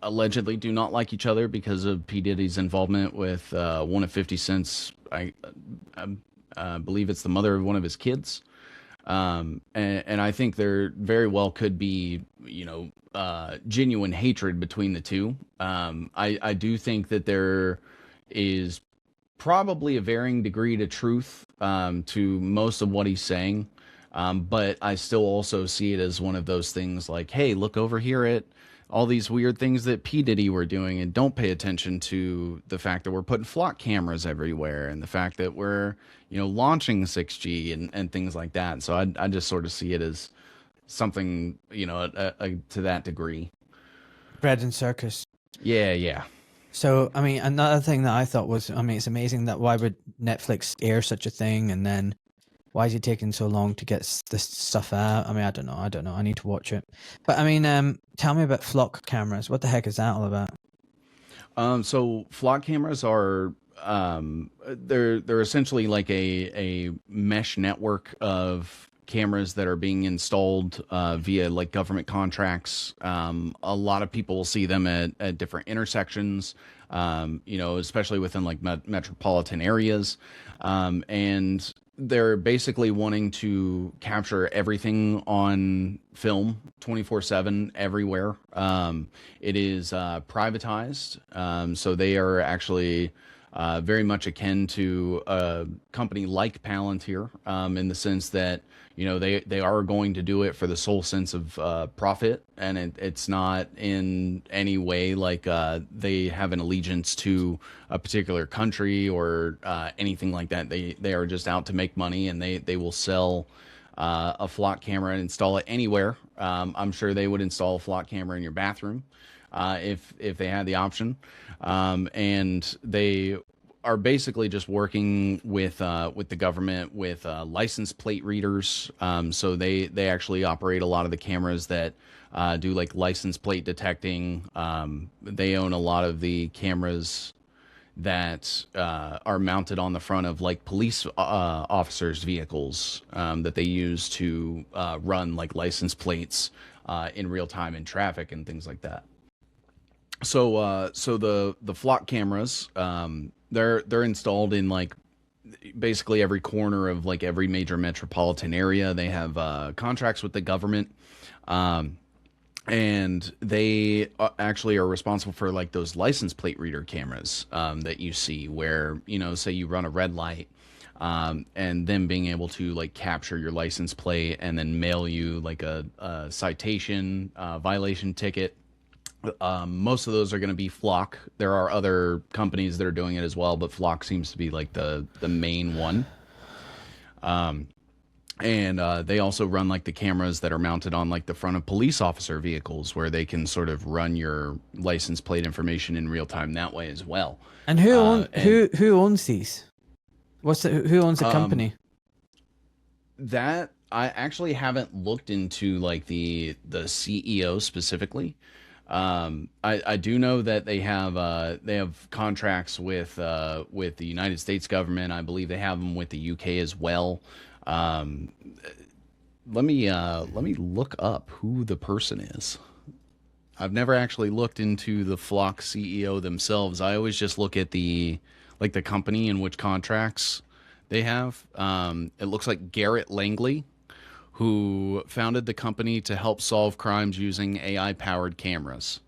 allegedly do not like each other because of P. Diddy's involvement with one of 50 Cent's, I believe it's the mother of one of his kids. And I think there very well could be, genuine hatred between the two. I do think that there is probably a varying degree to truth to most of what he's saying. But I still also see it as one of those things like, hey, look over here at all these weird things that P. Diddy were doing, and don't pay attention to the fact that we're putting flock cameras everywhere and the fact that we're, launching 6G and things like that. So I just sort of see it as something, to that degree. Bread and circus. Yeah. So, I mean, another thing that I thought was, it's amazing that why would Netflix air such a thing, and then why is it taking so long to get this stuff out? I don't know. I need to watch it. But tell me about flock cameras. What the heck is that all about? So flock cameras are they're essentially like a mesh network of cameras that are being installed via like government contracts. A lot of people will see them at different intersections, especially within like metropolitan areas. And they're basically wanting to capture everything on film 24/7 everywhere. It is privatized. So they are actually very much akin to a company like Palantir, in the sense that, they are going to do it for the sole sense of profit, and it's not in any way like they have an allegiance to a particular country or anything like that. They are just out to make money, and they will sell a flock camera and install it anywhere. I'm sure they would install a flock camera in your bathroom if they had the option, and they are basically just working with the government with license plate readers. So they actually operate a lot of the cameras that do like license plate detecting. They own a lot of the cameras that are mounted on the front of like police officers' vehicles that they use to run like license plates in real time in traffic and things like that. So the flock cameras, they're installed in like basically every corner of like every major metropolitan area. They have contracts with the government, and they actually are responsible for like those license plate reader cameras that you see where, say you run a red light, and then being able to like capture your license plate and then mail you like a citation, violation ticket. Most of those are going to be Flock. There are other companies that are doing it as well, but Flock seems to be like the main one. And they also run like the cameras that are mounted on like the front of police officer vehicles, where they can sort of run your license plate information in real time that way as well. And who owns these? Who owns the company? That I actually haven't looked into like the CEO specifically. I do know that they have contracts with the United States government. I believe they have them with the UK as well. Let me look up who the person is. I've never actually looked into the Flock CEO themselves. I always just look at the company and which contracts they have. It looks like Garrett Langley, who founded the company to help solve crimes using AI-powered cameras.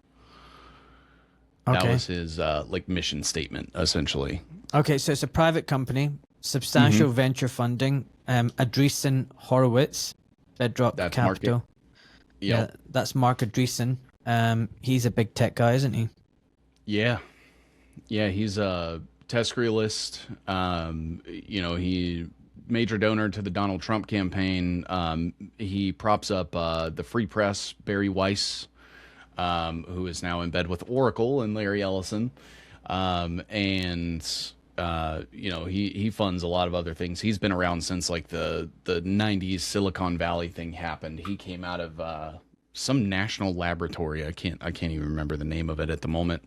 Okay. That was his mission statement, essentially. Okay, so it's a private company, substantial venture funding. Andreessen Horowitz, Bedrock Capital. Yep. Yeah, that's Mark Andreessen. He's a big tech guy, isn't he? Yeah, he's a TESCREAList. He major donor to the Donald Trump campaign. He props up the Free Press, Barry Weiss, who is now in bed with Oracle and Larry Ellison. He funds a lot of other things. He's been around since like the 90s Silicon Valley thing happened. He came out of some national laboratory. I can't even remember the name of it at the moment.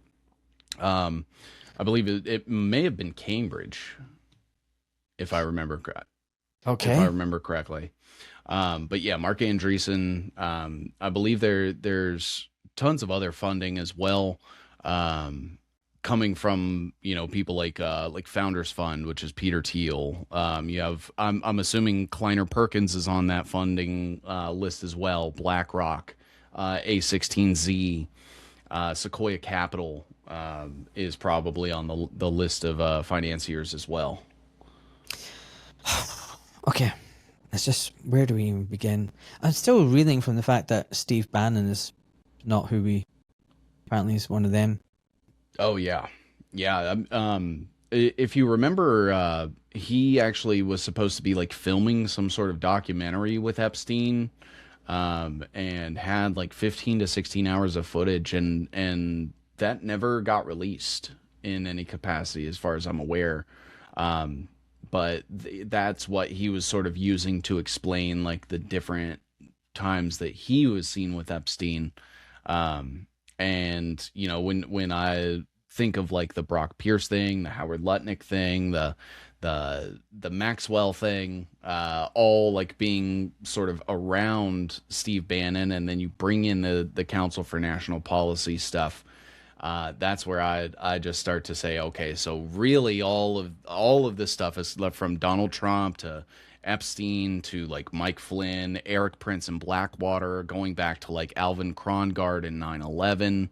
I believe it may have been Cambridge, if I remember correctly. Okay. If I remember correctly. But yeah, Mark Andreessen. I believe there's tons of other funding as well, coming from people like Founders Fund, which is Peter Thiel. You have I'm assuming Kleiner Perkins is on that funding list as well. BlackRock, A16Z, Sequoia Capital is probably on the list of financiers as well. Okay. Where do we even begin? I'm still reeling from the fact that Steve Bannon is not who we apparently is one of them. Oh yeah. Yeah. If you remember, he actually was supposed to be like filming some sort of documentary with Epstein, and had like 15 to 16 hours of footage, and that never got released in any capacity as far as I'm aware. But that's what he was sort of using to explain like the different times that he was seen with Epstein. And when I think of like the Brock Pierce thing, the Howard Lutnick thing, the Maxwell thing, all like being sort of around Steve Bannon, and then you bring in the Council for National Policy stuff. That's where I just start to say, okay, so really all of this stuff is left from Donald Trump to Epstein to like Mike Flynn, Eric Prince and Blackwater, going back to like Alvin Krongard in 9/11,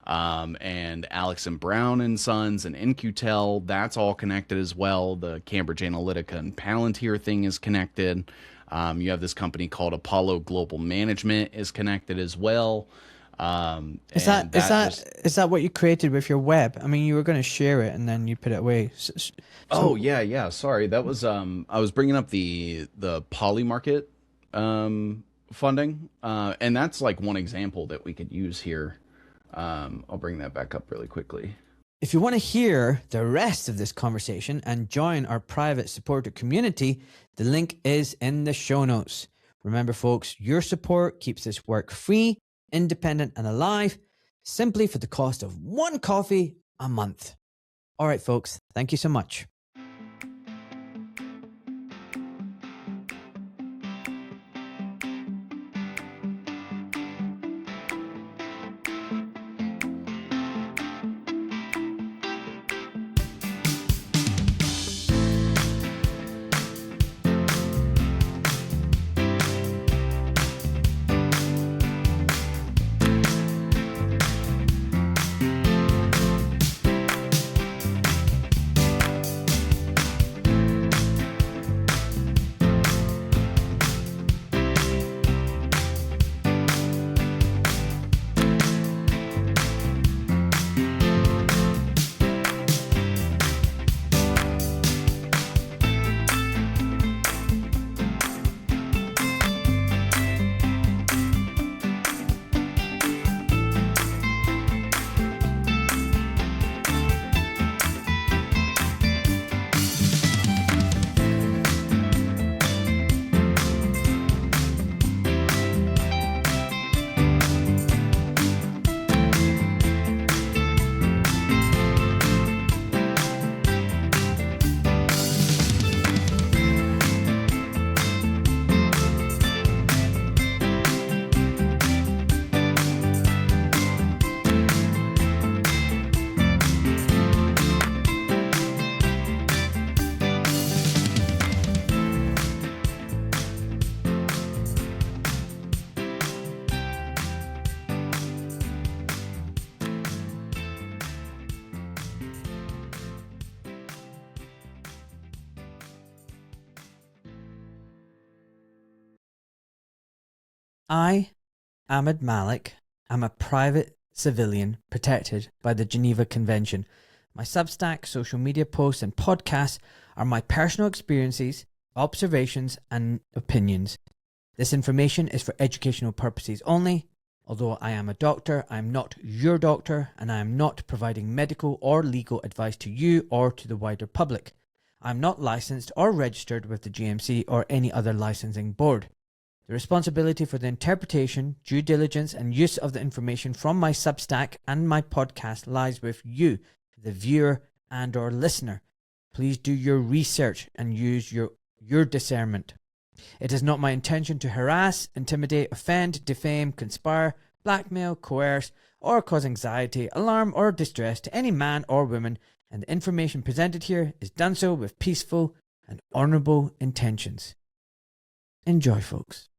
and Alex and Brown and Sons and In-Q-Tel, that's all connected as well. The Cambridge Analytica and Palantir thing is connected. You have this company called Apollo Global Management is connected as well. Is that what you created with your web? I mean, you were going to share it and then you put it away. Oh yeah. Sorry, that was I was bringing up the Poly Market funding, and that's like one example that we could use here. I'll bring that back up really quickly. If you want to hear the rest of this conversation and join our private supporter community, the link is in the show notes. Remember, folks, your support keeps this work free, independent and alive, simply for the cost of one coffee a month. All right, folks, thank you so much. I, Ahmed Malik, am a private civilian protected by the Geneva Convention. My Substack, social media posts and podcasts are my personal experiences, observations and opinions. This information is for educational purposes only. Although I am a doctor, I am not your doctor, and I am not providing medical or legal advice to you or to the wider public. I am not licensed or registered with the GMC or any other licensing board. The responsibility for the interpretation, due diligence, and use of the information from my Substack and my podcast lies with you, the viewer and/or listener. Please do your research and use your discernment. It is not my intention to harass, intimidate, offend, defame, conspire, blackmail, coerce, or cause anxiety, alarm, or distress to any man or woman, and the information presented here is done so with peaceful and honourable intentions. Enjoy, folks.